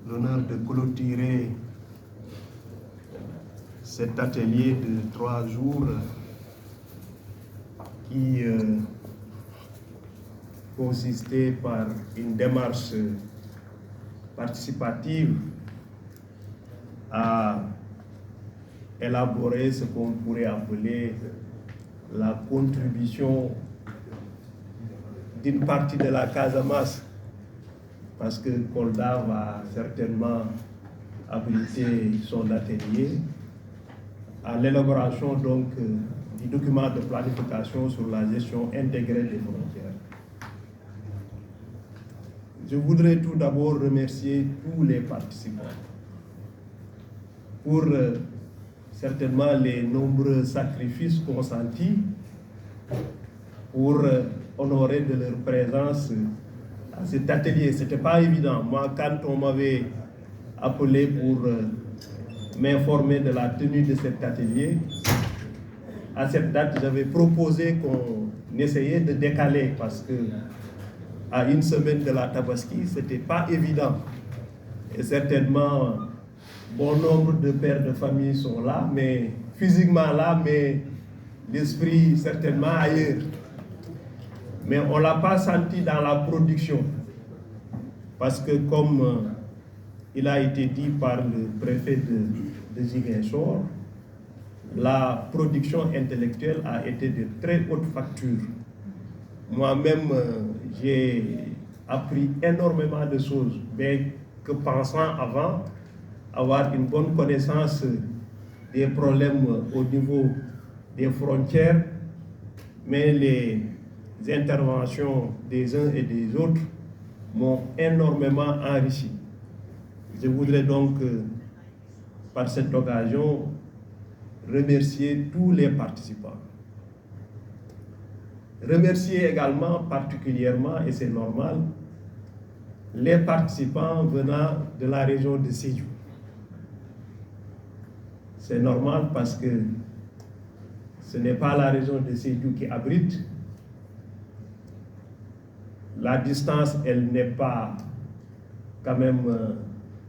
l'honneur de clôturer cet atelier de 3 jours qui consistait par une démarche participative à élaborer ce qu'on pourrait appeler la contribution d'une partie de la Casamance, parce que Kolda va certainement abriter son atelier à l'élaboration donc du document de planification sur la gestion intégrée des frontières. Je voudrais tout d'abord remercier tous les participants pour certainement les nombreux sacrifices consentis pour honorer de leur présence à cet atelier. Ce n'était pas évident. Moi, quand on m'avait appelé pour m'informer de la tenue de cet atelier, à cette date, j'avais proposé qu'on essayait de décaler parce que à une semaine de la Tabaski, ce n'était pas évident. Et certainement, bon nombre de pères de famille sont là, mais physiquement là, mais l'esprit certainement ailleurs. Mais on ne l'a pas senti dans la production. Parce que comme il a été dit par le préfet de Ziguinchor, la production intellectuelle a été de très haute facture. Moi-même, j'ai appris énormément de choses, mais que pensant avant avoir une bonne connaissance des problèmes au niveau des frontières, mais les interventions des uns et des autres m'ont énormément enrichi. Je voudrais donc, par cette occasion, remercier tous les participants. Remercier également particulièrement, et c'est normal, les participants venant de la région de Sédhiou. C'est normal parce que ce n'est pas la région de Sédhiou qui abrite. La distance, elle n'est pas quand même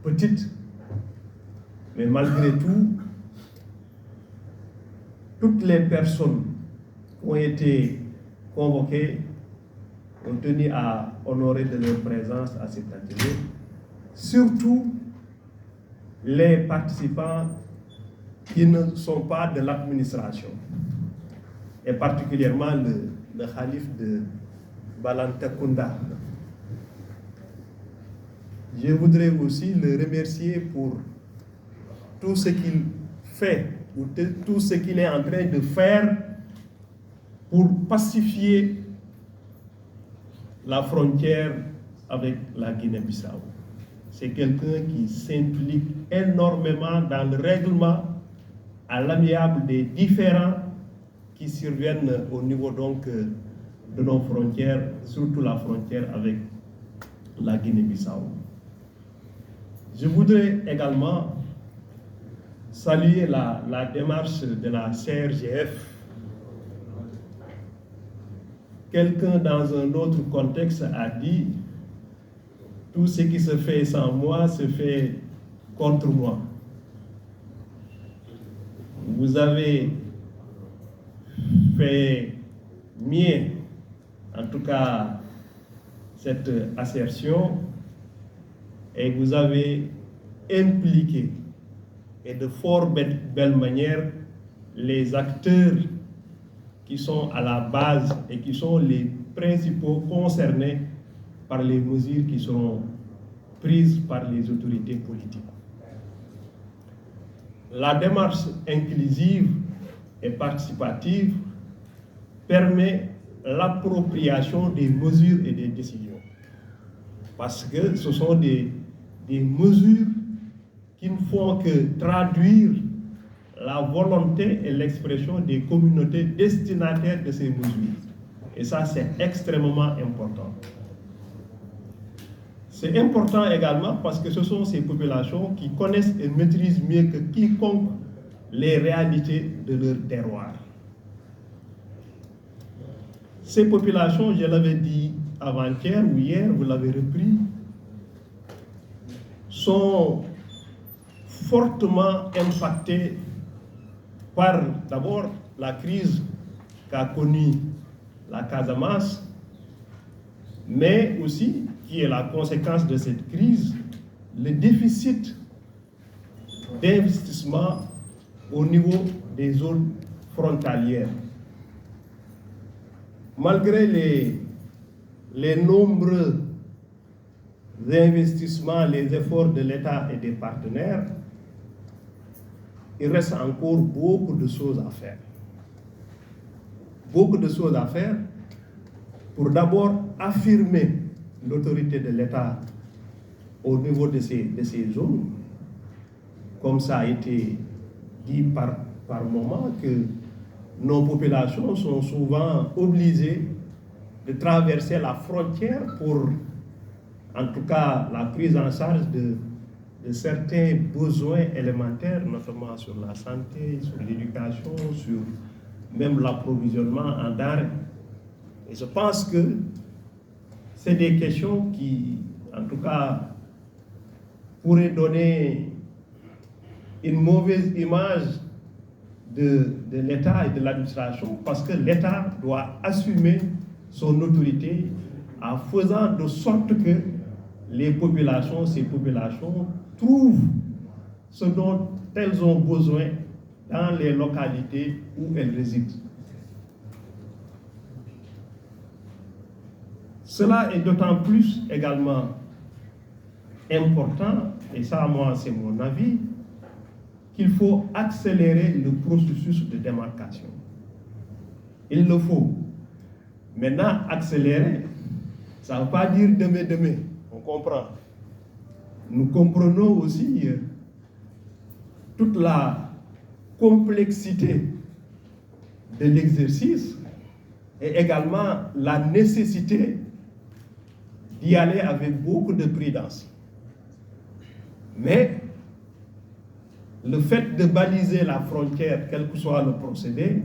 petite, mais malgré tout, toutes les personnes qui ont été convoquées ont tenu à honorer de leur présence à cet atelier, surtout les participants qui ne sont pas de l'administration, et particulièrement le calife de Balantakunda. Je voudrais aussi le remercier pour tout ce qu'il fait, ou tout ce qu'il est en train de faire pour pacifier la frontière avec la Guinée-Bissau. C'est quelqu'un qui s'implique énormément dans le règlement à l'amiable des différends qui surviennent au niveau donc de nos frontières, surtout la frontière avec la Guinée-Bissau. Je voudrais également saluer la démarche de la CRGF. Quelqu'un dans un autre contexte a dit « Tout ce qui se fait sans moi se fait contre moi ». Vous avez fait mieux, en tout cas, cette assertion, et vous avez impliqué, et de fort belle manière, les acteurs qui sont à la base et qui sont les principaux concernés par les mesures qui seront prises par les autorités politiques. La démarche inclusive et participative permet l'appropriation des mesures et des décisions. Parce que ce sont des mesures qui ne font que traduire la volonté et l'expression des communautés destinataires de ces mesures. Et ça, c'est extrêmement important. C'est important également parce que ce sont ces populations qui connaissent et maîtrisent mieux que quiconque les réalités de leur terroir. Ces populations, je l'avais dit avant-hier ou hier, vous l'avez repris, sont fortement impactés par d'abord la crise qu'a connue la Casamance, mais aussi, qui est la conséquence de cette crise, le déficit d'investissement au niveau des zones frontalières. Malgré les nombreux investissements, les efforts de l'État et des partenaires, il reste encore beaucoup de choses à faire. Beaucoup de choses à faire pour d'abord affirmer l'autorité de l'État au niveau de ces zones, comme ça a été dit par moment, que nos populations sont souvent obligées de traverser la frontière pour, en tout cas, la prise en charge de certains besoins élémentaires, notamment sur la santé, sur l'éducation, sur même l'approvisionnement en denrées. Et je pense que c'est des questions qui, en tout cas, pourraient donner une mauvaise image de l'État et de l'administration, parce que l'État doit assumer son autorité en faisant de sorte que ces populations trouvent ce dont elles ont besoin dans les localités où elles résident. Cela est d'autant plus également important, et ça, moi, c'est mon avis, qu'il faut accélérer le processus de démarcation. Il le faut. Maintenant, accélérer, ça ne veut pas dire demain. On comprend. Nous comprenons aussi toute la complexité de l'exercice et également la nécessité d'y aller avec beaucoup de prudence. Mais le fait de baliser la frontière, quel que soit le procédé,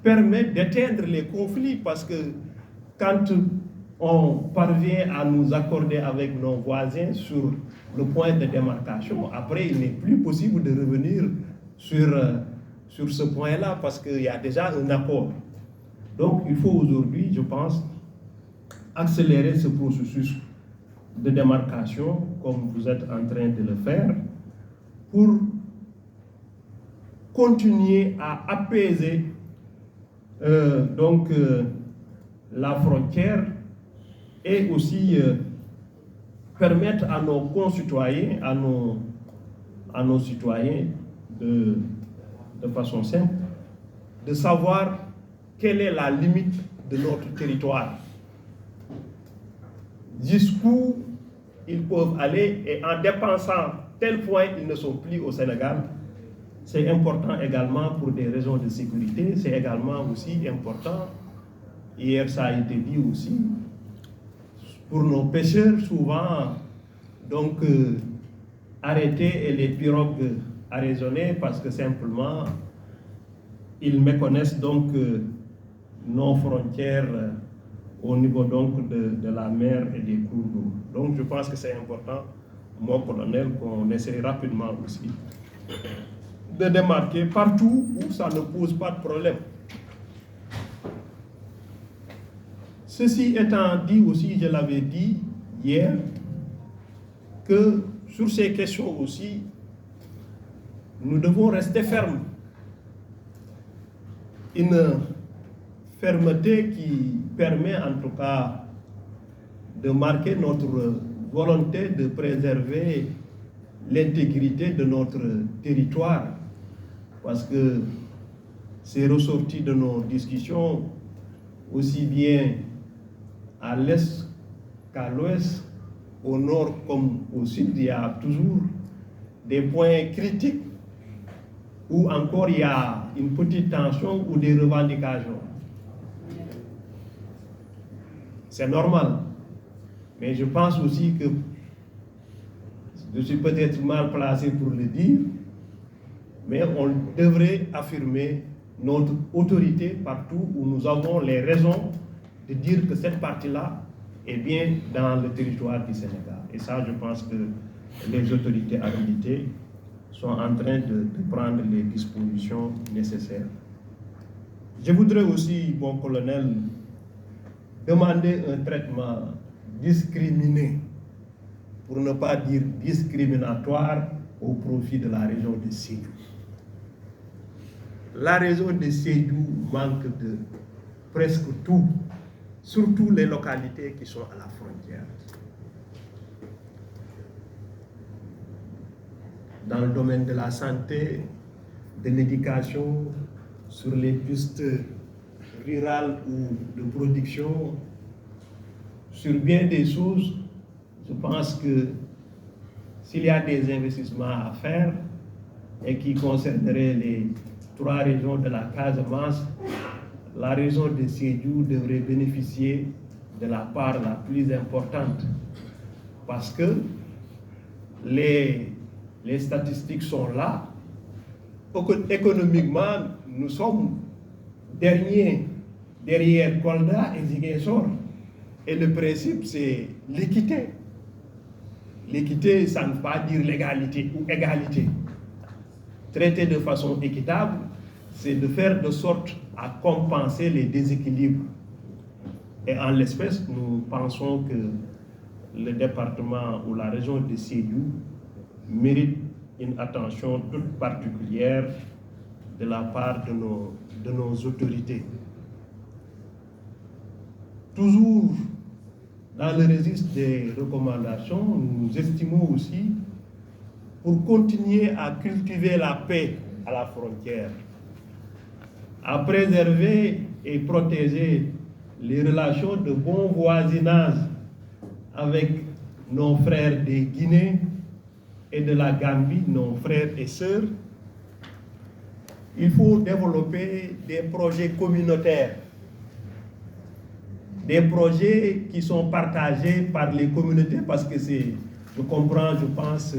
permet d'éteindre les conflits, parce que quand on parvient à nous accorder avec nos voisins sur le point de démarcation, après il n'est plus possible de revenir sur ce point-là, parce qu'il y a déjà un accord. Donc il faut aujourd'hui, je pense, accélérer ce processus de démarcation, comme vous êtes en train de le faire, pour continuer à apaiser la frontière et aussi permettre à nos concitoyens, à nos citoyens de façon simple, de savoir quelle est la limite de notre territoire, jusqu'où ils peuvent aller, et en dépensant tel point ils ne sont plus au Sénégal. C'est important également pour des raisons de sécurité, c'est également aussi important, hier ça a été dit aussi, pour nos pêcheurs souvent, donc arrêter et les pirogues arraisonner, parce que simplement ils méconnaissent donc nos frontières au niveau donc de la mer et des cours d'eau. Donc je pense que c'est important, mon colonel, qu'on essaie rapidement aussi de démarquer partout où ça ne pose pas de problème. Ceci étant dit aussi, je l'avais dit hier, que sur ces questions aussi, nous devons rester fermes. Une fermeté qui permet en tout cas de marquer notre volonté de préserver l'intégrité de notre territoire, parce que c'est ressorti de nos discussions, aussi bien à l'est qu'à l'ouest, au nord comme au sud, il y a toujours des points critiques où encore il y a une petite tension ou des revendications. C'est normal, mais je pense aussi que je suis peut-être mal placé pour le dire, mais on devrait affirmer notre autorité partout où nous avons les raisons de dire que cette partie-là est bien dans le territoire du Sénégal. Et ça, je pense que les autorités habilitées sont en train de prendre les dispositions nécessaires. Je voudrais aussi, mon colonel, demander un traitement discriminé, pour ne pas dire discriminatoire, au profit de la région de Sédhiou. La région de Sédhiou manque de presque tout, surtout les localités qui sont à la frontière. Dans le domaine de la santé, de l'éducation, sur les pistes rurales ou de production, sur bien des choses, je pense que s'il y a des investissements à faire et qui concerneraient les 3 régions de la Casamance, la région de Sédhiou devrait bénéficier de la part la plus importante, parce que les statistiques sont là. Économiquement, nous sommes derrière Kolda et Ziguinchor. Et le principe, c'est l'équité. L'équité, ça ne veut pas dire l'égalité ou égalité. Traiter de façon équitable, c'est de faire de sorte à compenser les déséquilibres. Et en l'espèce, nous pensons que le département ou la région de Sédhiou mérite une attention toute particulière de la part de nos autorités. Toujours dans le registre des recommandations, nous estimons aussi, pour continuer à cultiver la paix à la frontière, à préserver et protéger les relations de bon voisinage avec nos frères des Guinée et de la Gambie, nos frères et sœurs, il faut développer des projets communautaires, des projets qui sont partagés par les communautés, parce que c'est, je comprends, je pense,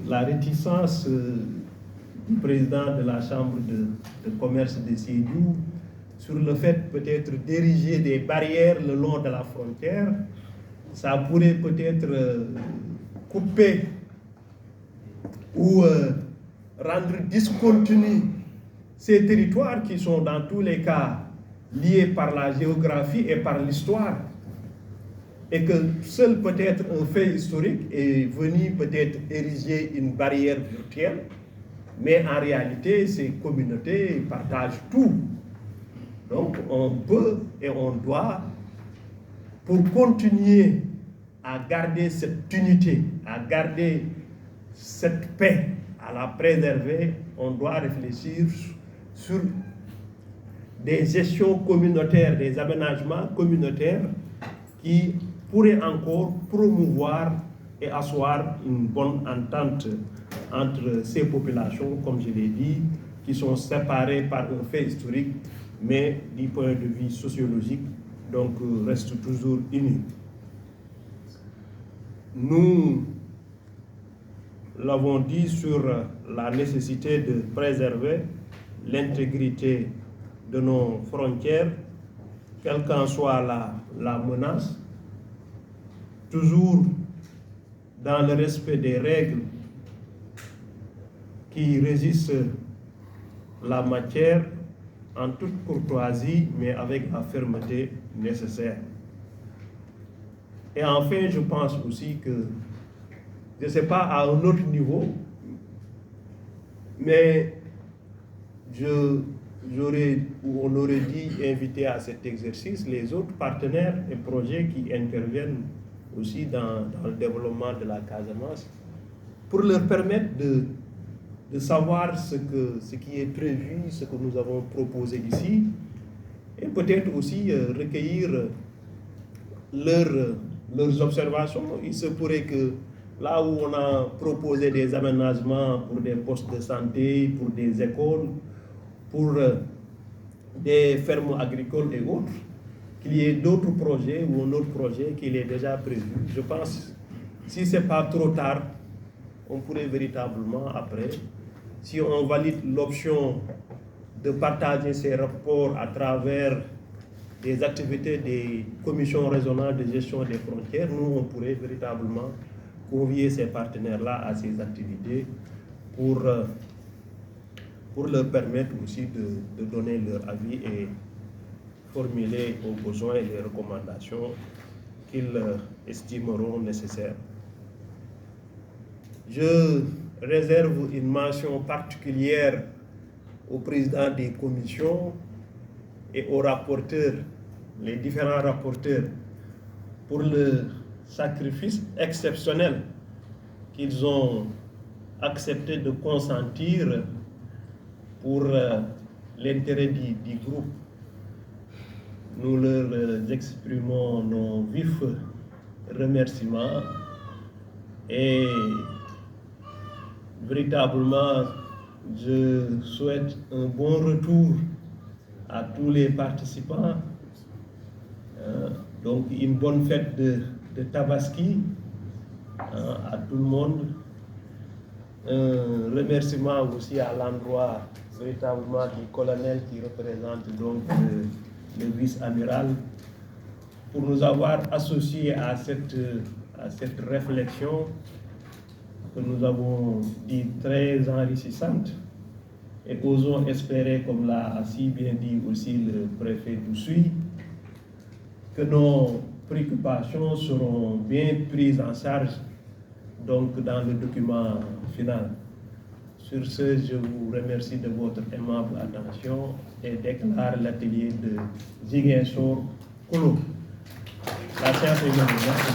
la réticence du président de la Chambre de commerce de Sédhiou sur le fait peut-être d'ériger des barrières le long de la frontière. Ça pourrait peut-être couper ou rendre discontinu ces territoires qui sont dans tous les cas liés par la géographie et par l'histoire, et que seul peut-être un fait historique est venu peut-être ériger une barrière virtuelle, mais en réalité ces communautés partagent tout. Donc on peut et on doit, pour continuer à garder cette unité, à garder cette paix, à la préserver, on doit réfléchir sur des gestions communautaires, des aménagements communautaires qui pourraient encore promouvoir et asseoir une bonne entente entre ces populations, comme je l'ai dit, qui sont séparées par un fait historique, mais du point de vue sociologique, donc restent toujours unies. Nous l'avons dit sur la nécessité de préserver l'intégrité de nos frontières, quelle qu'en soit la menace, toujours dans le respect des règles qui régissent la matière, en toute courtoisie, mais avec la fermeté nécessaire. Et enfin, je pense aussi que, je ne sais pas à un autre niveau, mais on aurait dit inviter à cet exercice les autres partenaires et projets qui interviennent aussi dans le développement de la Casamance, pour leur permettre de savoir ce qui est prévu, ce que nous avons proposé ici, et peut-être aussi recueillir leurs observations. Il se pourrait que là où on a proposé des aménagements pour des postes de santé, pour des écoles, pour des fermes agricoles et autres, qu'il y ait d'autres projets ou un autre projet qui est déjà prévu. Je pense, si ce n'est pas trop tard, on pourrait véritablement après, si on valide l'option de partager ces rapports à travers des activités des commissions régionales de gestion des frontières, nous, on pourrait véritablement convier ces partenaires-là à ces activités pour leur permettre aussi de donner leur avis et formuler aux besoins les recommandations qu'ils estimeront nécessaires. Je réserve une mention particulière au président des commissions et aux rapporteurs, les différents rapporteurs, pour le sacrifice exceptionnel qu'ils ont accepté de consentir pour l'intérêt du groupe. Nous leur exprimons nos vifs remerciements et véritablement, je souhaite un bon retour à tous les participants. Donc, une bonne fête de Tabaski à tout le monde. Un remerciement aussi à l'endroit véritablement du colonel qui représente donc le vice-amiral pour nous avoir associés à cette réflexion que nous avons dit très enrichissante, et osons espérer, comme l'a si bien dit aussi le préfet d'Oussouye, que nos préoccupations seront bien prises en charge donc dans le document final. Sur ce, je vous remercie de votre aimable attention et déclare l'atelier de Ziguinchor clos. La séance est levée.